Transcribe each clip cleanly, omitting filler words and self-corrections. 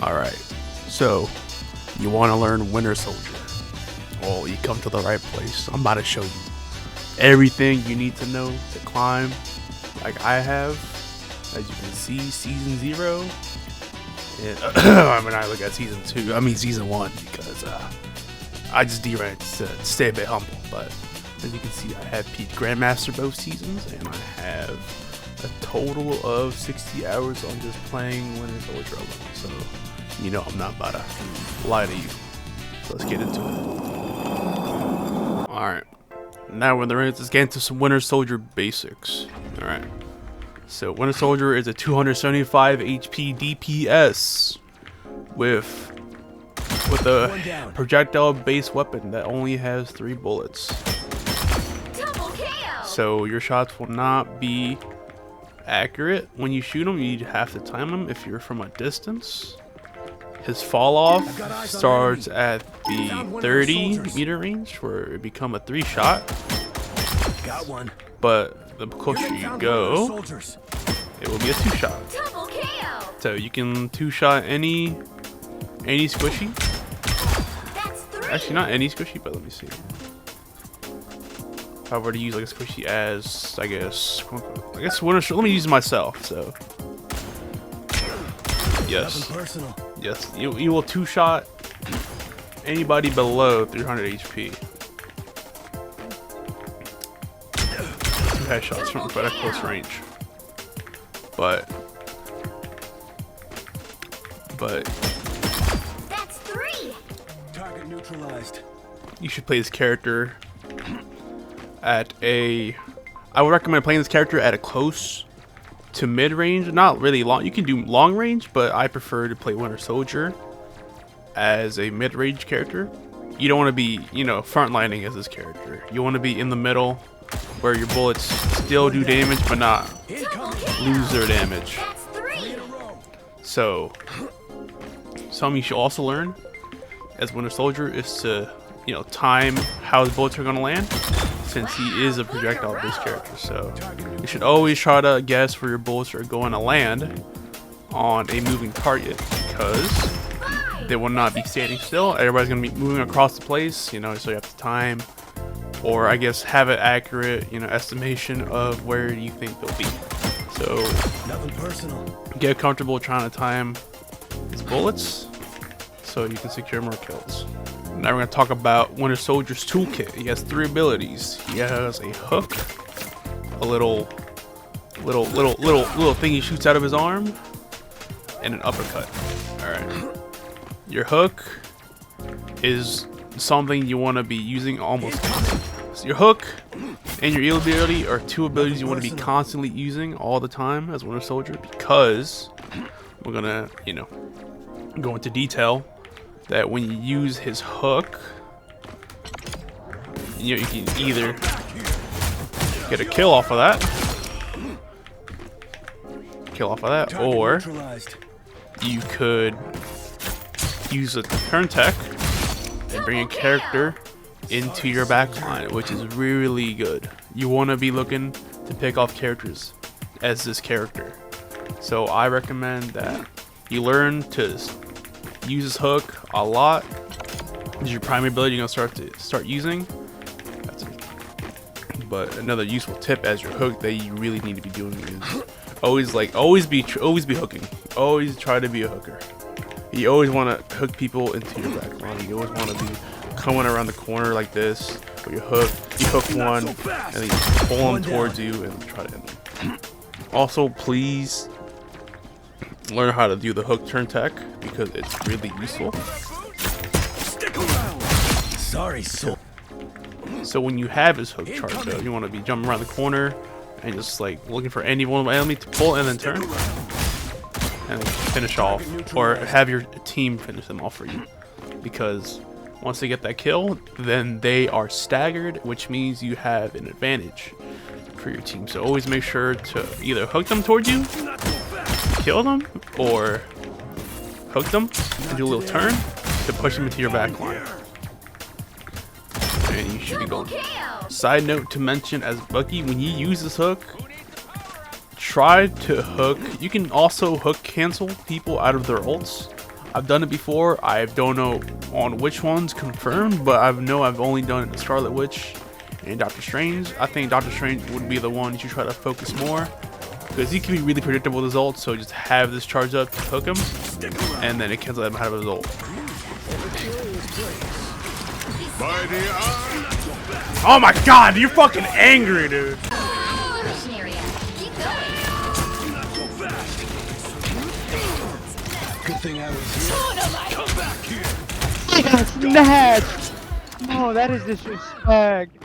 Alright, so you want to learn Winter Soldier? Well, you come to the right place. I'm about to show you everything you need to know to climb like I have. As you can see, Season 0. And, I mean, I look at Season 1 because I just deranked to stay a bit humble. But as you can see, I have peaked Grandmaster both seasons, and I have a total of 60 hours on just playing Winter Soldier alone. So, you know I'm not about to lie to you. So let's get into it. Alright. Now we're in the ring. Let's get into some Winter Soldier basics. Alright. So Winter Soldier is a 275 HP DPS with a projectile based weapon that only has 3 bullets. So your shots will not be accurate when you shoot them. You have to time them if you're from a distance. His fall off starts at the 30-meter range where it become a 3-shot. But the closer you go, it will be a 2-shot. So you can 2-shot any squishy. Actually, not any squishy, but let me see. If I were to use like a squishy as, I guess Winter. Let me use myself. So yes, you will 2-shot anybody below 300 HP. 2 headshots from quite a close range. But that's 3. Target neutralized. You should play this character at I would recommend playing this character at a close to mid range, not really long. You can do long range, but I prefer to play Winter Soldier as a mid range character. You don't want to be, front lining as this character. You want to be in the middle where your bullets still do damage but not lose their damage. So something you should also learn as Winter Soldier is to time how his bullets are going to land, since he is a projectile based character. So you should always try to guess where your bullets are going to land on a moving target, because they will not be standing still. Everybody's going to be moving across the place, so you have to time, or I guess have an accurate estimation of where you think they'll be. So nothing personal. Get comfortable trying to time his bullets so you can secure more kills. Now we're going to talk about Winter Soldier's toolkit. He has 3 abilities. He has a hook, a little thing he shoots out of his arm, and an uppercut. Alright. Your hook is something you want to be using almost constantly. So your hook and your E ability are 2 abilities you want to be constantly using all the time as Winter Soldier, because we're going to, go into detail that when you use his hook, you can either get a kill off of that, or you could use a turn tech and bring a character into your backline, which is really good. You want to be looking to pick off characters as this character. So I recommend that you learn to use his hook a lot. This is your primary ability you're gonna start using. But another useful tip as your hook that you really need to be doing is always be hooking. Always try to be a hooker. You always want to hook people into your back line. You always want to be coming around the corner like this with your hook. You hook one and then you pull them towards you and try to end them. Also, please learn how to do the hook turn tech, because it's really useful. Sorry, so when you have his hook charged up, you want to be jumping around the corner and just looking for any one of the enemy to pull and then turn and then finish off, or have your team finish them off for you, because once they get that kill, then they are staggered, which means you have an advantage for your team. So always make sure to either hook them towards you, kill them, or hook them and do a little turn to push them into your back line. And you should be golden. Side note to mention, as Bucky, when you use this hook, try to hook. You can also hook cancel people out of their ults. I've done it before. I don't know on which one's confirmed, but I know I've only done it to Scarlet Witch and Doctor Strange. I think Doctor Strange would be the one you should try to focus more, because he can be really predictable results. So just have this charge up to hook him, and then it cancels him out of result. Oh my god, you're fucking angry, dude. Good thing I was here. Come back here. Snatch! Oh, that is disrespect.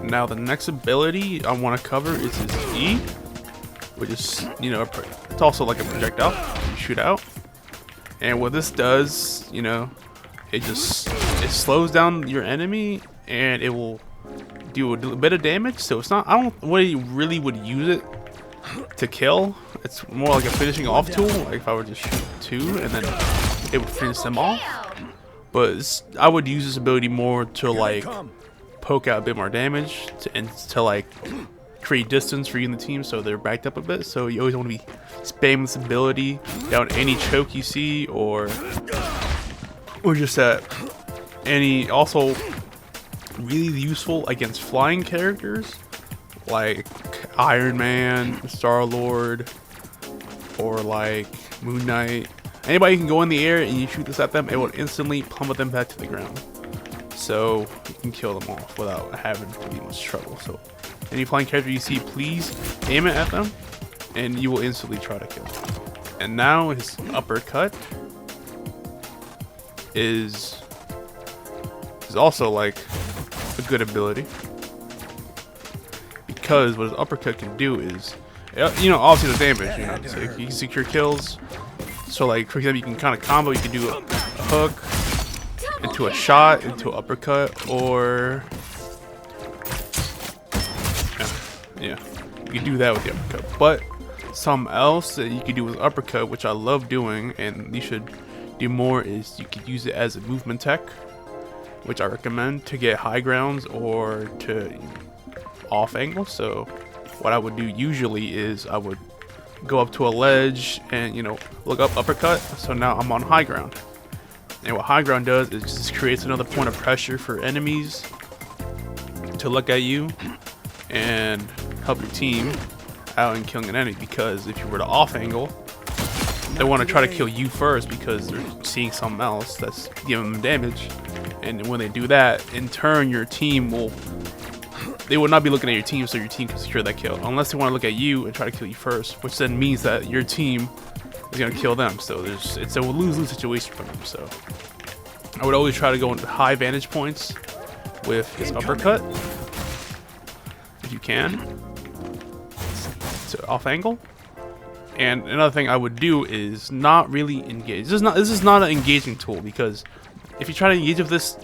Now the next ability I want to cover is his E, which is, you know, it's also like a projectile you shoot out. And what this does, you know, it slows down your enemy and it will do a bit of damage. So it's not, I don't really would use it to kill. It's more like a finishing off tool. Like if I were to shoot 2 and then it would finish them off. But I would use this ability more to like poke out a bit more damage and to like create distance for you and the team, so they're backed up a bit. So you always want to be spamming this ability down any choke you see, or just at any. Also really useful against flying characters like Iron Man, Star-Lord, or like Moon Knight. Anybody can go in the air and you shoot this at them, it will instantly plummet them back to the ground. So you can kill them off without having to be much trouble. So any flying character you see, please aim it at them and you will instantly try to kill them. And now his uppercut is also like a good ability, because what his uppercut can do is, you know, obviously the damage, you know, so you can secure kills. So like for example, you can kind of combo, you can do a hook into a shot, into an uppercut, or yeah, you can do that with the uppercut. But something else that you can do with uppercut, which I love doing and you should do more, is you could use it as a movement tech, which I recommend to get high grounds or to off angle. So what I would do usually is I would go up to a ledge and, you know, look up uppercut. So now I'm on high ground. And what high ground does is just creates another point of pressure for enemies to look at you and help your team out in killing an enemy. Because if you were to off angle, they want to try to kill you first because they're seeing something else that's giving them damage. And when they do that, in turn, your team they will not be looking at your team, so your team can secure that kill. Unless they want to look at you and try to kill you first, which then means that your team is going to kill them. So it's a lose-lose situation for them. So I would always try to go into high vantage points with his uppercut, if you can, to off angle. And another thing I would do is not really engage. This is not an engaging tool, because if you try to engage with this,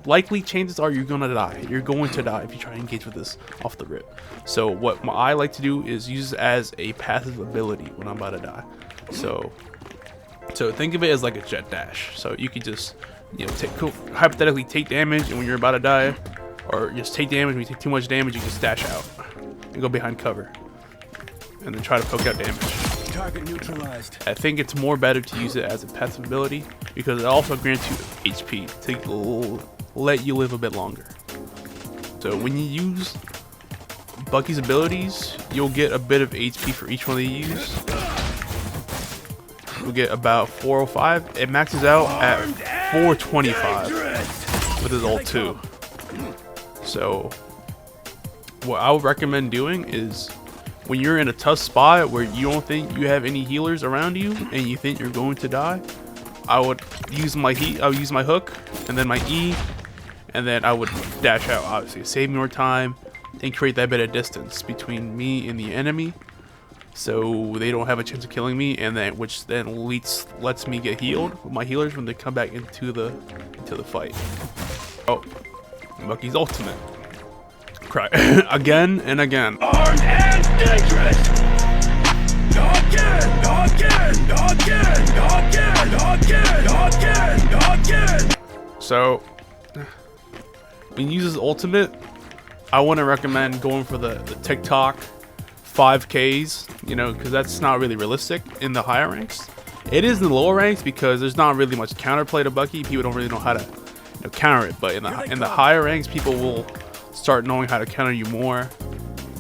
likely chances are you're gonna die. You're going to die if you try to engage with this off the rip. So what I like to do is use it as a passive ability when I'm about to die. So think of it as like a jet dash. So you can just, you know, hypothetically take damage, and when you're about to die, or just take damage when you take too much damage, you just dash out and go behind cover, and then try to poke out damage. Target neutralized. I think it's more better to use it as a passive ability, because it also grants you HP to let you live a bit longer. So when you use Bucky's abilities, you'll get a bit of HP for each one they use. You'll get about 405. It maxes out at 425 with his ult too. So what I would recommend doing is, when you're in a tough spot where you don't think you have any healers around you and you think you're going to die, I would use my hook and then my E, and then I would dash out, obviously, save more time and create that bit of distance between me and the enemy, so they don't have a chance of killing me, and then which then lets me get healed with my healers when they come back into the fight. Oh, Bucky's ultimate. Cry again and again. Armed and dangerous. Again. So when you use his ultimate, I wouldn't recommend going for the TikTok 5Ks, you know, because that's not really realistic in the higher ranks. It is in the lower ranks because there's not really much counterplay to Bucky. People don't really know how to counter it. But in the higher ranks, people will start knowing how to counter you more,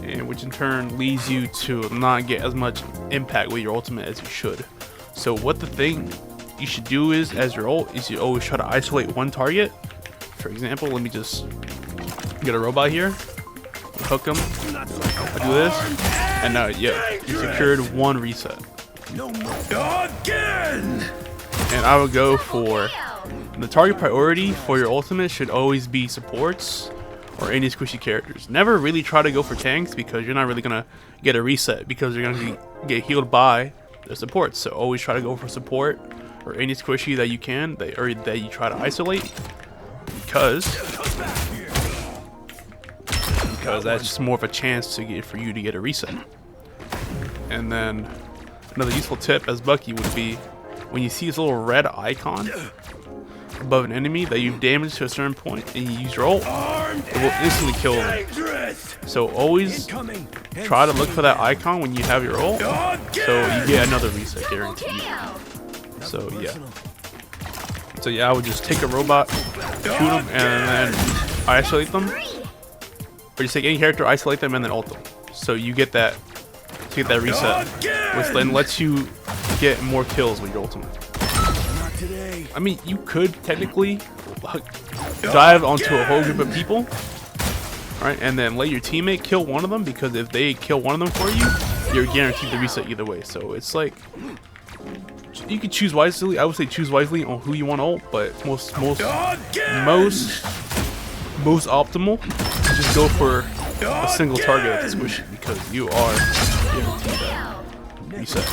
and which in turn leads you to not get as much impact with your ultimate as you should. So what the thing you should do is, as your ult, is you always try to isolate one target. For example, let me just get a robot here, hook him, I do this, and now yeah, you secured one reset. Again! And I would go for the target priority for your ultimate should always be supports or any squishy characters. Never really try to go for tanks because you're not really gonna get a reset because you're gonna get healed by the supports. So always try to go for support or any squishy that you can that you try to isolate because that's just more of a chance for you to get a reset. And then another useful tip as Bucky would be when you see this little red icon above an enemy that you've damaged to a certain point and you use your ult, it will instantly kill them. So always try to look for that icon when you have your ult so you get another reset guaranteed. So yeah, I would just take a robot, shoot them, and then isolate them. Or just take any character, isolate them, and then ult them. So you get that reset, which then lets you get more kills with your ultimate. I mean, you could technically dive onto a whole group of people, right, and then let your teammate kill one of them, because if they kill one of them for you, you're guaranteed the reset either way. So it's like, you can choose wisely. I would say choose wisely on who you want to ult, but most optimal, just go for a single target at the squishy because you are guaranteed that reset.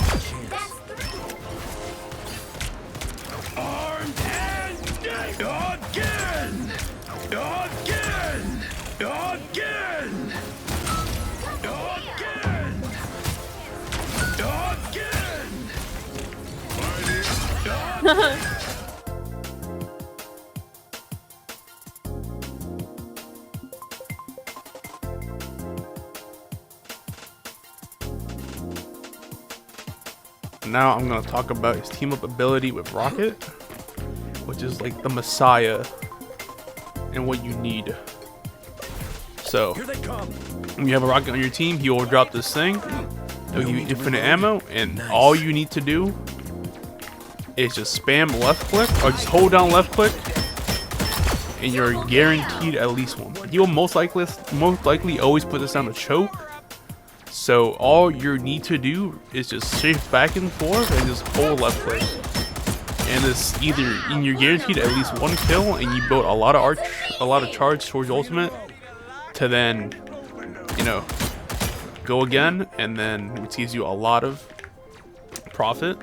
Now I'm going to talk about his team up ability with Rocket, which is like the messiah and what you need. So when you have a Rocket on your team, he will drop this thing, he'll give you infinite ammo, and all you need to do is just spam left click or just hold down left click and you're guaranteed at least one. He will most likely always put this down to choke. So all you need to do is just shift back and forth and just hold left click. And it's you're guaranteed at least one kill, and you build a lot of charge towards your ultimate to then, go again, and then which gives you a lot of profit.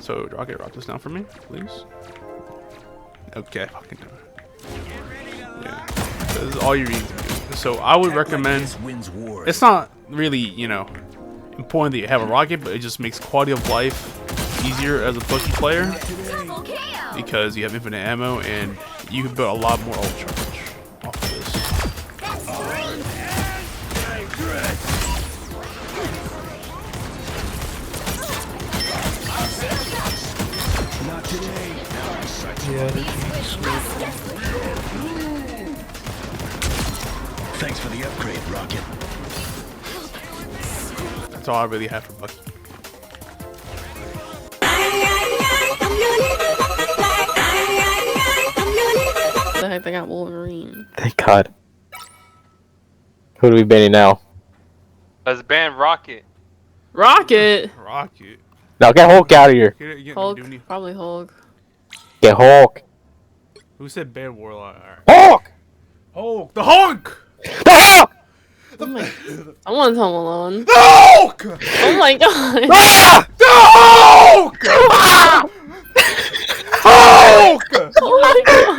So Rocket, rock this down for me, please. Okay, fucking do it. Yeah, this is all you need to do. So I would recommend. It's not really, important that you have a Rocket, but it just makes quality of life easier as a Bucky player because you have infinite ammo and you can build a lot more ult charge off of this. Not today. Thanks for the upgrade, Rocket. That's all I really have for Bucky. The heck, they got Wolverine. Thank God. Who do we banning now? Let's ban Rocket. Rocket! Rocket. Now get Hulk out of here. Hulk? Probably Hulk. Get Hulk. Who said ban Warlock? Right. Hulk! Hulk! The Hulk! The Hulk! Oh my... I want Home Alone. The Hulk! Oh my god! Ah! The Hulk! Hulk! Oh my god!